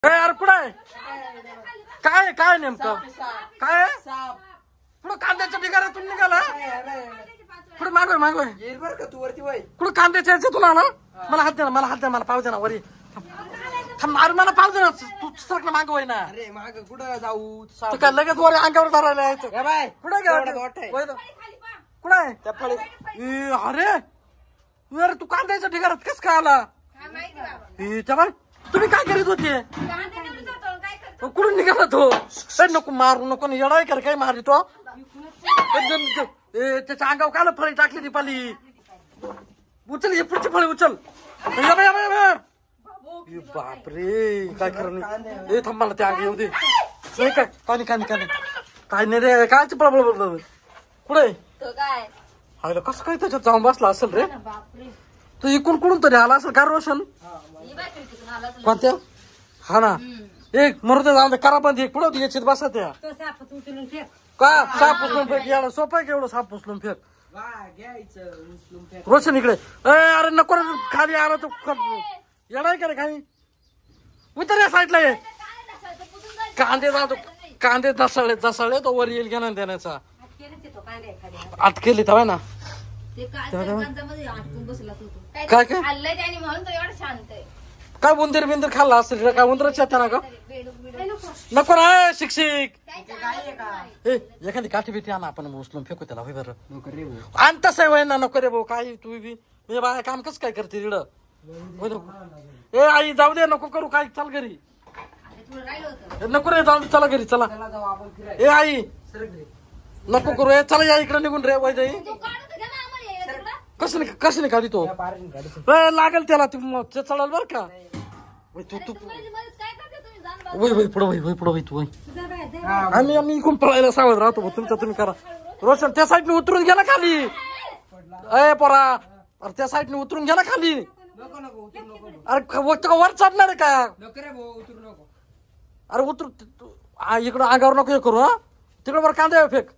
यार कुठं काय काय नेमकं काय कुठं कांद्याच्या ढिगाऱ्यातून निघाला कुठं मागोय मागोय कुठं कांद्याच्या यायचं तुला ना मला हात दे ना मला पाव दे ना वरी अरे मला पाव दे ना तू सरक ना मागोय ना अरे माग कुठं जाऊ तू काय लगेच वर अंगावर धरायला यायचं कुठं गेला कुठं अरे अरे तू कांद्याच्या ढिगाऱ्यात कस काय आला तेव्हा तुम्ही काय करीत होते कुठून निघाला तो नको मारू नको येडाय कर काय मारली तो त्याच्या अंगावर काल फळी टाकली दीपाली उचल हे पुढची फळी उचल बापरे काय खरं नाही थांब मला त्या अंग येऊ दे नाही काय कानी कानी कानी काय नाही रे कायच प्रॉब्लेम कुठे अगं कसं काय त्याच्यात जाऊन बसला असेल रे तू इकडून कुठून तरी आला असेल का रोशन कोणत्या हा ना एक मरुदे जाऊन करा बंद एक पुढं याच्यात बसा त्या का साप उचलून फेक याला सोपं आहे का एवढं साप उचलून फेक रोशन इकडे अरे नको खाली आला तू येणार का रे खाली उतर या साईडला ये कांदे जातो कांदे दसाळे तो वर येईल घेणार देण्याचा आत केली तर ना काय काय काय उंदीर बिंदीर खाल्ला असेल काय उंदराच्या ना का नको ना शिक्षक एखादी काठी बिठी आणा आपण उचलून फेकू त्याला होय बरं आणि तसं वय ना नको रे भाऊ काय तू बी म्हणजे बाय काम कसं काय करते रिड ए आई जाऊ दे नको करू काय चल घरी नको रे जाऊ चला घरी चला ए आई नको करू ए चला या इकडे निघून रे वैद कसं नाही काढी तो लागेल त्याला ते चढल बर का तू तू वय पुढं वय तू आम्ही इकडून पळायला सावध राहतो तुमच्या तुम्ही करा रोशन त्या साईडने उतरून गेला खाली अय पोरा अरे त्या साईडने उतरून गेला खाली अरे वर चढणार का अरे उतरू इकडं अंगावर नको हे करू हा तिकडं बरं कांदा फेक